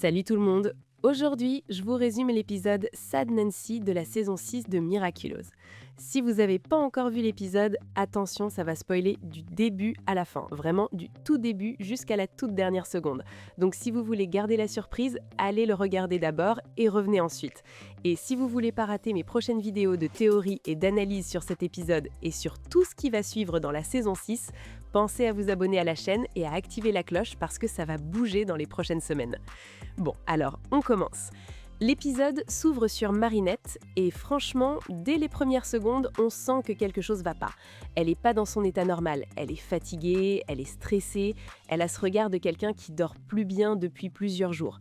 Salut tout le monde. Aujourd'hui, je vous résume l'épisode Sad Nancy de la saison 6 de Miraculous. Si vous n'avez pas encore vu l'épisode, attention, ça va spoiler du début à la fin, vraiment du tout début jusqu'à la toute dernière seconde. Donc si vous voulez garder la surprise, allez le regarder d'abord et revenez ensuite. Et si vous voulez pas rater mes prochaines vidéos de théorie et d'analyse sur cet épisode et sur tout ce qui va suivre dans la saison 6, pensez à vous abonner à la chaîne et à activer la cloche parce que ça va bouger dans les prochaines semaines. Bon, alors, on commence. L'épisode s'ouvre sur Marinette et franchement, dès les premières secondes, on sent que quelque chose va pas. Elle n'est pas dans son état normal, elle est fatiguée, elle est stressée, elle a ce regard de quelqu'un qui dort plus bien depuis plusieurs jours.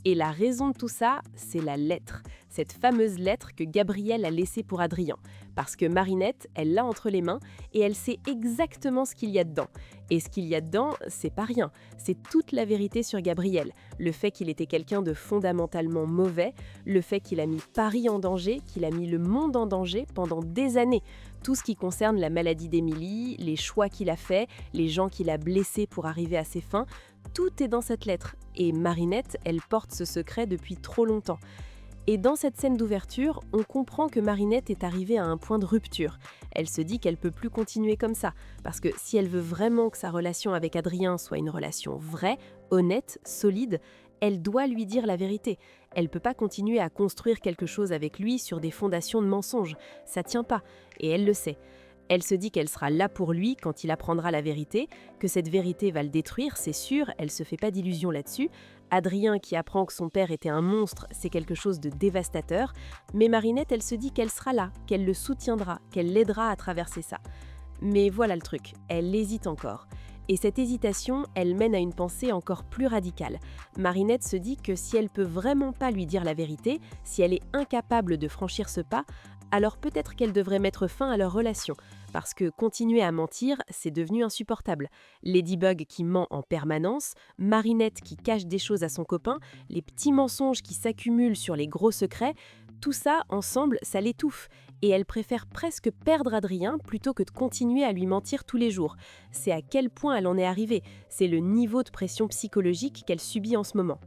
Et la raison de tout ça, c'est la lettre. Cette fameuse lettre que Gabriel a laissée pour Adrien. Parce que Marinette, elle l'a entre les mains et elle sait exactement ce qu'il y a dedans. Et ce qu'il y a dedans, c'est pas rien. C'est toute la vérité sur Gabriel. Le fait qu'il était quelqu'un de fondamentalement mauvais, le fait qu'il a mis Paris en danger, qu'il a mis le monde en danger pendant des années. Tout ce qui concerne la maladie d'Émilie, les choix qu'il a faits, les gens qu'il a blessés pour arriver à ses fins, tout est dans cette lettre. Et Marinette, elle porte ce secret depuis trop longtemps. Et dans cette scène d'ouverture, on comprend que Marinette est arrivée à un point de rupture. Elle se dit qu'elle peut plus continuer comme ça, parce que si elle veut vraiment que sa relation avec Adrien soit une relation vraie, honnête, solide, elle doit lui dire la vérité. Elle peut pas continuer à construire quelque chose avec lui sur des fondations de mensonges. Ça tient pas, et elle le sait. Elle se dit qu'elle sera là pour lui quand il apprendra la vérité, que cette vérité va le détruire, c'est sûr, elle se fait pas d'illusions là-dessus. Adrien qui apprend que son père était un monstre, c'est quelque chose de dévastateur, mais Marinette, elle se dit qu'elle sera là, qu'elle le soutiendra, qu'elle l'aidera à traverser ça. Mais voilà le truc, elle hésite encore. Et cette hésitation, elle mène à une pensée encore plus radicale. Marinette se dit que si elle peut vraiment pas lui dire la vérité, si elle est incapable de franchir ce pas, alors peut-être qu'elle devrait mettre fin à leur relation, parce que continuer à mentir, c'est devenu insupportable. Ladybug qui ment en permanence, Marinette qui cache des choses à son copain, les petits mensonges qui s'accumulent sur les gros secrets, tout ça, ensemble, ça l'étouffe. Et elle préfère presque perdre Adrien plutôt que de continuer à lui mentir tous les jours. C'est à quel point elle en est arrivée, c'est le niveau de pression psychologique qu'elle subit en ce moment.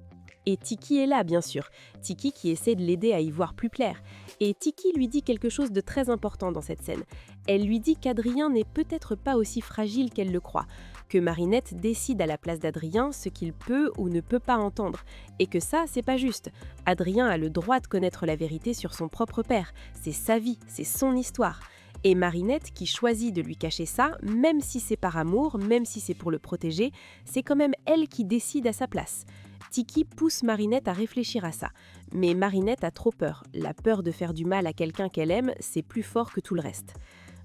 Et Tiki est là, bien sûr. Tiki qui essaie de l'aider à y voir plus clair. Et Tiki lui dit quelque chose de très important dans cette scène. Elle lui dit qu'Adrien n'est peut-être pas aussi fragile qu'elle le croit, que Marinette décide à la place d'Adrien ce qu'il peut ou ne peut pas entendre, et que ça, c'est pas juste. Adrien a le droit de connaître la vérité sur son propre père. C'est sa vie, c'est son histoire. Et Marinette, qui choisit de lui cacher ça, même si c'est par amour, même si c'est pour le protéger, c'est quand même elle qui décide à sa place. Tiki pousse Marinette à réfléchir à ça. Mais Marinette a trop peur. La peur de faire du mal à quelqu'un qu'elle aime, c'est plus fort que tout le reste.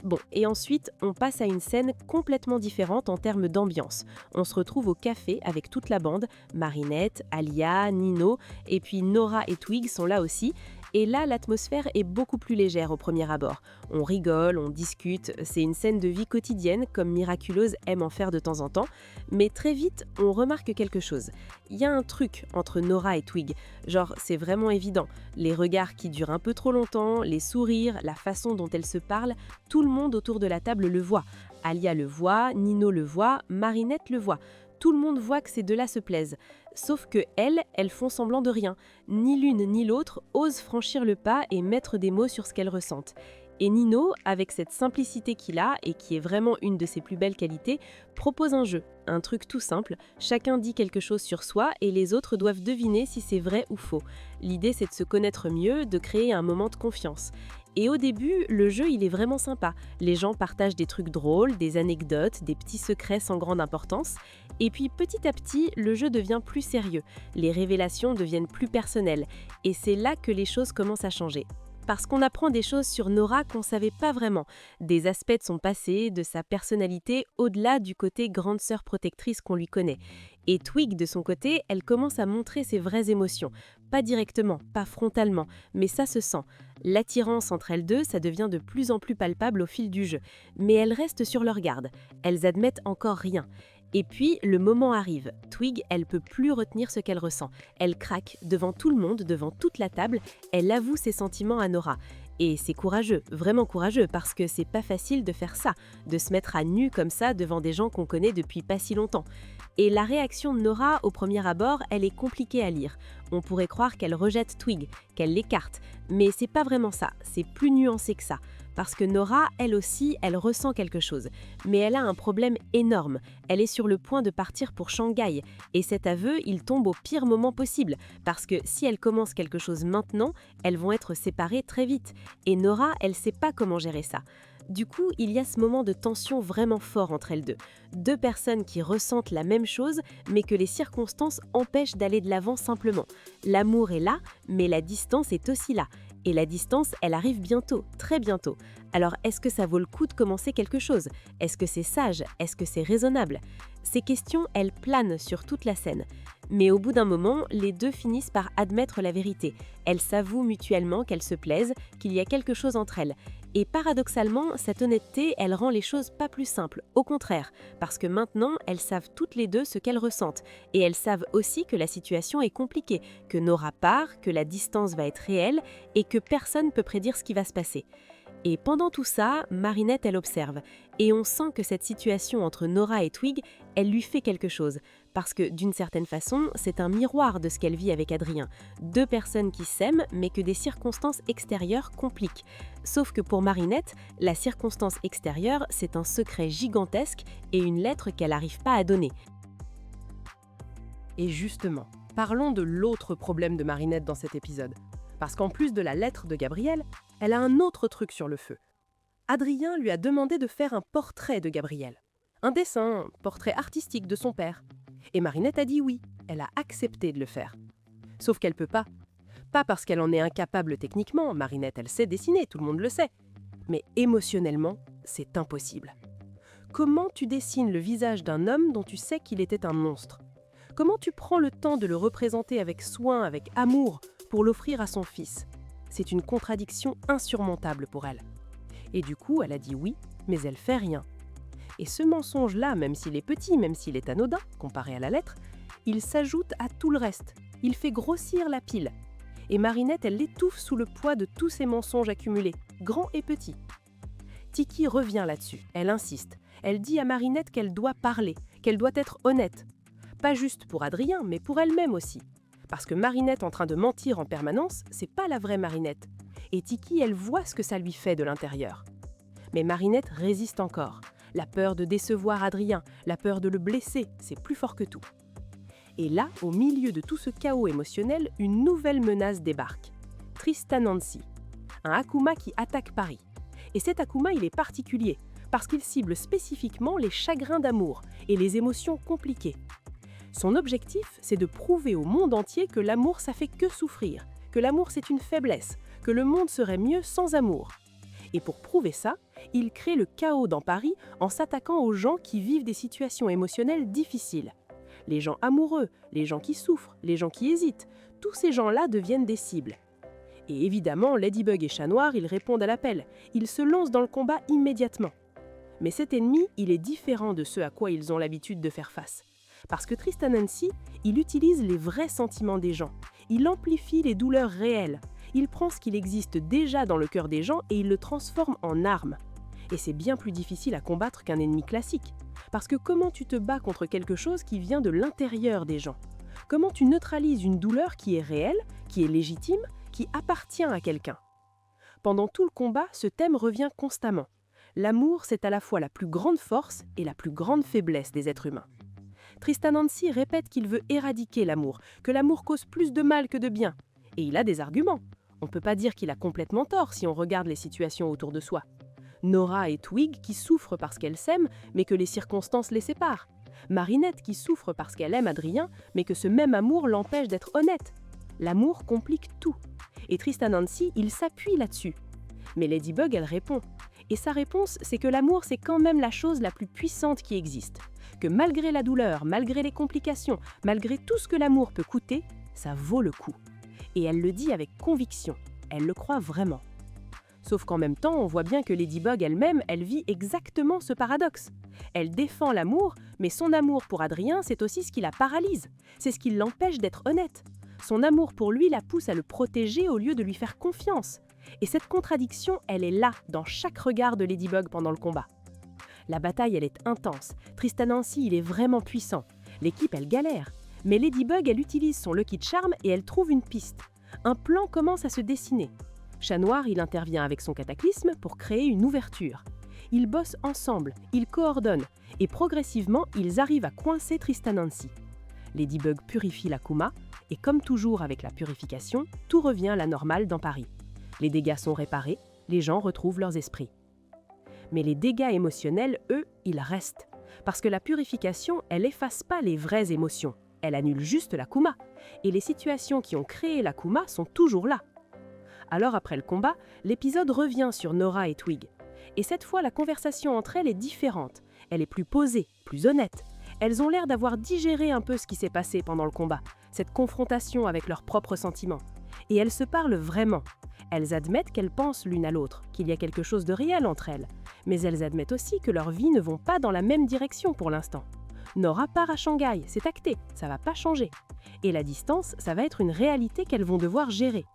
Bon, et ensuite, on passe à une scène complètement différente en termes d'ambiance. On se retrouve au café avec toute la bande, Marinette, Alia, Nino, et puis Nora et Twig sont là aussi. Et là, l'atmosphère est beaucoup plus légère au premier abord. On rigole, on discute, c'est une scène de vie quotidienne comme Miraculous aime en faire de temps en temps. Mais très vite, on remarque quelque chose. Il y a un truc entre Nora et Twig, genre c'est vraiment évident. Les regards qui durent un peu trop longtemps, les sourires, la façon dont elles se parlent, tout le monde autour de la table le voit. Alia le voit, Nino le voit, Marinette le voit. Tout le monde voit que ces deux-là se plaisent. Sauf que elles font semblant de rien. Ni l'une ni l'autre osent franchir le pas et mettre des mots sur ce qu'elles ressentent. Et Nino, avec cette simplicité qu'il a, et qui est vraiment une de ses plus belles qualités, propose un jeu. Un truc tout simple, chacun dit quelque chose sur soi et les autres doivent deviner si c'est vrai ou faux. L'idée c'est de se connaître mieux, de créer un moment de confiance. Et au début, le jeu il est vraiment sympa. Les gens partagent des trucs drôles, des anecdotes, des petits secrets sans grande importance. Et puis petit à petit, le jeu devient plus sérieux. Les révélations deviennent plus personnelles. Et c'est là que les choses commencent à changer. Parce qu'on apprend des choses sur Nora qu'on ne savait pas vraiment, des aspects de son passé, de sa personnalité, au-delà du côté grande sœur protectrice qu'on lui connaît. Et Twig, de son côté, elle commence à montrer ses vraies émotions. Pas directement, pas frontalement, mais ça se sent. L'attirance entre elles deux, ça devient de plus en plus palpable au fil du jeu. Mais elles restent sur leur garde. Elles admettent encore rien. Et puis, le moment arrive. Twig, elle peut plus retenir ce qu'elle ressent. Elle craque devant tout le monde, devant toute la table. Elle avoue ses sentiments à Nora. Et c'est courageux, vraiment courageux, parce que c'est pas facile de faire ça, de se mettre à nu comme ça devant des gens qu'on connaît depuis pas si longtemps. Et la réaction de Nora, au premier abord, elle est compliquée à lire. On pourrait croire qu'elle rejette Twig, qu'elle l'écarte, mais c'est pas vraiment ça, c'est plus nuancé que ça. Parce que Nora, elle aussi, elle ressent quelque chose. Mais elle a un problème énorme. Elle est sur le point de partir pour Shanghai. Et cet aveu, il tombe au pire moment possible. Parce que si elle commence quelque chose maintenant, elles vont être séparées très vite. Et Nora, elle sait pas comment gérer ça. Du coup, il y a ce moment de tension vraiment fort entre elles deux. Deux personnes qui ressentent la même chose, mais que les circonstances empêchent d'aller de l'avant simplement. L'amour est là, mais la distance est aussi là. Et la distance, elle arrive bientôt, très bientôt. Alors, est-ce que ça vaut le coup de commencer quelque chose? Est-ce que c'est sage? Est-ce que c'est raisonnable? Ces questions, elles planent sur toute la scène. Mais au bout d'un moment, les deux finissent par admettre la vérité. Elles s'avouent mutuellement qu'elles se plaisent, qu'il y a quelque chose entre elles. Et paradoxalement, cette honnêteté, elle rend les choses pas plus simples, au contraire, parce que maintenant, elles savent toutes les deux ce qu'elles ressentent. Et elles savent aussi que la situation est compliquée, que Nora part, que la distance va être réelle et que personne ne peut prédire ce qui va se passer. Et pendant tout ça, Marinette, elle observe. Et on sent que cette situation entre Nora et Twig, elle lui fait quelque chose. Parce que d'une certaine façon, c'est un miroir de ce qu'elle vit avec Adrien. Deux personnes qui s'aiment, mais que des circonstances extérieures compliquent. Sauf que pour Marinette, la circonstance extérieure, c'est un secret gigantesque et une lettre qu'elle n'arrive pas à donner. Et justement, parlons de l'autre problème de Marinette dans cet épisode. Parce qu'en plus de la lettre de Gabriel, elle a un autre truc sur le feu. Adrien lui a demandé de faire un portrait de Gabriel. Un dessin, un portrait artistique de son père. Et Marinette a dit oui, elle a accepté de le faire. Sauf qu'elle peut pas. Pas parce qu'elle en est incapable techniquement, Marinette elle sait dessiner, tout le monde le sait. Mais émotionnellement, c'est impossible. Comment tu dessines le visage d'un homme dont tu sais qu'il était un monstre? Comment tu prends le temps de le représenter avec soin, avec amour, pour l'offrir à son fils? C'est une contradiction insurmontable pour elle. Et du coup, elle a dit oui, mais elle fait rien. Et ce mensonge-là, même s'il est petit, même s'il est anodin, comparé à la lettre, il s'ajoute à tout le reste. Il fait grossir la pile. Et Marinette, elle l'étouffe sous le poids de tous ces mensonges accumulés, grands et petits. Tiki revient là-dessus, elle insiste. Elle dit à Marinette qu'elle doit parler, qu'elle doit être honnête. Pas juste pour Adrien, mais pour elle-même aussi. Parce que Marinette en train de mentir en permanence, c'est pas la vraie Marinette. Et Tiki, elle voit ce que ça lui fait de l'intérieur. Mais Marinette résiste encore. La peur de décevoir Adrien, la peur de le blesser, c'est plus fort que tout. Et là, au milieu de tout ce chaos émotionnel, une nouvelle menace débarque. Tristan Nancy, un Akuma qui attaque Paris. Et cet Akuma, il est particulier, parce qu'il cible spécifiquement les chagrins d'amour et les émotions compliquées. Son objectif, c'est de prouver au monde entier que l'amour, ça fait que souffrir, que l'amour, c'est une faiblesse, que le monde serait mieux sans amour. Et pour prouver ça, il crée le chaos dans Paris en s'attaquant aux gens qui vivent des situations émotionnelles difficiles. Les gens amoureux, les gens qui souffrent, les gens qui hésitent, tous ces gens-là deviennent des cibles. Et évidemment, Ladybug et Chat Noir, ils répondent à l'appel. Ils se lancent dans le combat immédiatement. Mais cet ennemi, il est différent de ce à quoi ils ont l'habitude de faire face. Parce que Tristan Nancy, il utilise les vrais sentiments des gens. Il amplifie les douleurs réelles. Il prend ce qu'il existe déjà dans le cœur des gens et il le transforme en arme. Et c'est bien plus difficile à combattre qu'un ennemi classique. Parce que comment tu te bats contre quelque chose qui vient de l'intérieur des gens? Comment tu neutralises une douleur qui est réelle, qui est légitime, qui appartient à quelqu'un? Pendant tout le combat, ce thème revient constamment. L'amour, c'est à la fois la plus grande force et la plus grande faiblesse des êtres humains. Tristan Nancy répète qu'il veut éradiquer l'amour, que l'amour cause plus de mal que de bien. Et il a des arguments. On ne peut pas dire qu'il a complètement tort si on regarde les situations autour de soi. Nora et Twig qui souffrent parce qu'elles s'aiment, mais que les circonstances les séparent. Marinette qui souffre parce qu'elle aime Adrien, mais que ce même amour l'empêche d'être honnête. L'amour complique tout. Et Tristan Nancy, il s'appuie là-dessus. Mais Ladybug, elle répond. Et sa réponse, c'est que l'amour, c'est quand même la chose la plus puissante qui existe. Que malgré la douleur, malgré les complications, malgré tout ce que l'amour peut coûter, ça vaut le coup. Et elle le dit avec conviction. Elle le croit vraiment. Sauf qu'en même temps, on voit bien que Ladybug elle-même, elle vit exactement ce paradoxe. Elle défend l'amour, mais son amour pour Adrien, c'est aussi ce qui la paralyse. C'est ce qui l'empêche d'être honnête. Son amour pour lui la pousse à le protéger au lieu de lui faire confiance. Et cette contradiction, elle est là, dans chaque regard de Ladybug pendant le combat. La bataille, elle est intense. Tristan Nancy, il est vraiment puissant. L'équipe, elle galère. Mais Ladybug, elle utilise son Lucky Charm et elle trouve une piste. Un plan commence à se dessiner. Chat Noir, il intervient avec son cataclysme pour créer une ouverture. Ils bossent ensemble, ils coordonnent, et progressivement, ils arrivent à coincer Tristan Nancy. Ladybug purifie l'Akuma, et comme toujours avec la purification, tout revient à la normale dans Paris. Les dégâts sont réparés, les gens retrouvent leurs esprits. Mais les dégâts émotionnels, eux, ils restent. Parce que la purification, elle efface pas les vraies émotions, elle annule juste l'Akuma. Et les situations qui ont créé l'Akuma sont toujours là. Alors après le combat, l'épisode revient sur Nora et Twig. Et cette fois, la conversation entre elles est différente. Elle est plus posée, plus honnête. Elles ont l'air d'avoir digéré un peu ce qui s'est passé pendant le combat, cette confrontation avec leurs propres sentiments. Et elles se parlent vraiment. Elles admettent qu'elles pensent l'une à l'autre, qu'il y a quelque chose de réel entre elles. Mais elles admettent aussi que leurs vies ne vont pas dans la même direction pour l'instant. Nora part à Shanghai, c'est acté, ça va pas changer. Et la distance, ça va être une réalité qu'elles vont devoir gérer.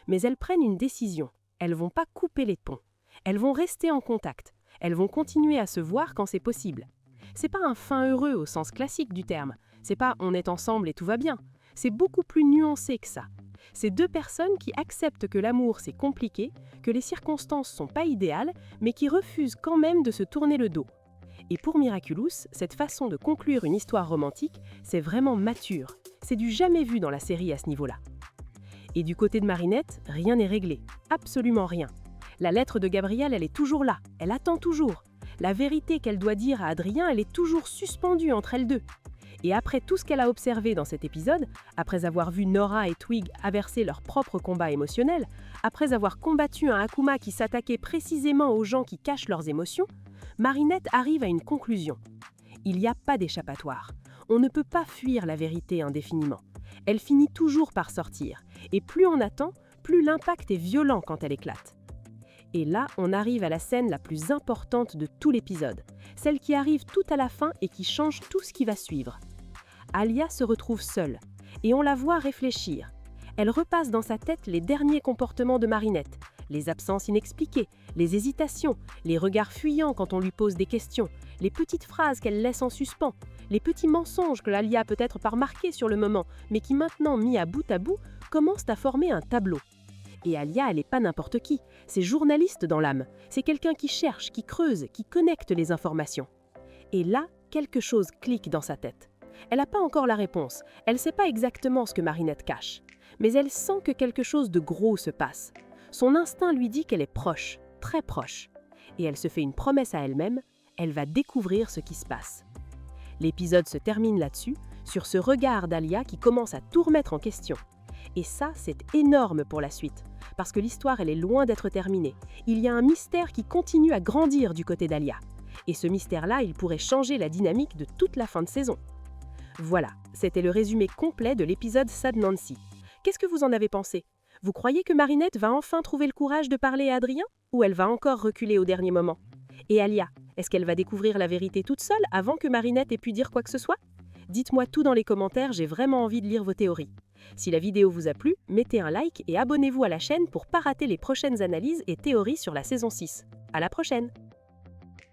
Mais elles prennent une décision. Elles vont pas couper les ponts. Elles vont rester en contact. Elles vont continuer à se voir quand c'est possible. C'est pas un fin heureux au sens classique du terme. C'est pas on est ensemble et tout va bien. C'est beaucoup plus nuancé que ça. C'est deux personnes qui acceptent que l'amour c'est compliqué, que les circonstances sont pas idéales, mais qui refusent quand même de se tourner le dos. Et pour Miraculous, cette façon de conclure une histoire romantique, c'est vraiment mature. C'est du jamais vu dans la série à ce niveau-là. Et du côté de Marinette, rien n'est réglé. Absolument rien. La lettre de Gabriel, elle est toujours là. Elle attend toujours. La vérité qu'elle doit dire à Adrien, elle est toujours suspendue entre elles deux. Et après tout ce qu'elle a observé dans cet épisode, après avoir vu Nora et Twig averser leur propre combat émotionnel, après avoir combattu un Akuma qui s'attaquait précisément aux gens qui cachent leurs émotions, Marinette arrive à une conclusion. Il n'y a pas d'échappatoire. On ne peut pas fuir la vérité indéfiniment. Elle finit toujours par sortir. Et plus on attend, plus l'impact est violent quand elle éclate. Et là, on arrive à la scène la plus importante de tout l'épisode, celle qui arrive tout à la fin et qui change tout ce qui va suivre. Alia se retrouve seule, et on la voit réfléchir. Elle repasse dans sa tête les derniers comportements de Marinette, les absences inexpliquées, les hésitations, les regards fuyants quand on lui pose des questions, les petites phrases qu'elle laisse en suspens, les petits mensonges que Alia a peut-être pas remarqués sur le moment, mais qui maintenant, mis à bout, commencent à former un tableau. Et Alia, elle n'est pas n'importe qui, c'est journaliste dans l'âme, c'est quelqu'un qui cherche, qui creuse, qui connecte les informations. Et là, quelque chose clique dans sa tête. Elle n'a pas encore la réponse, elle ne sait pas exactement ce que Marinette cache, mais elle sent que quelque chose de gros se passe. Son instinct lui dit qu'elle est proche, très proche. Et elle se fait une promesse à elle-même, elle va découvrir ce qui se passe. L'épisode se termine là-dessus, sur ce regard d'Alia qui commence à tout remettre en question. Et ça, c'est énorme pour la suite, parce que l'histoire, elle est loin d'être terminée. Il y a un mystère qui continue à grandir du côté d'Alia. Et ce mystère-là, il pourrait changer la dynamique de toute la fin de saison. Voilà, c'était le résumé complet de l'épisode Sad Nancy. Qu'est-ce que vous en avez pensé ? Vous croyez que Marinette va enfin trouver le courage de parler à Adrien ? Ou elle va encore reculer au dernier moment ? Et Alia, est-ce qu'elle va découvrir la vérité toute seule avant que Marinette ait pu dire quoi que ce soit ? Dites-moi tout dans les commentaires, j'ai vraiment envie de lire vos théories. Si la vidéo vous a plu, mettez un like et abonnez-vous à la chaîne pour ne pas rater les prochaines analyses et théories sur la saison 6. À la prochaine!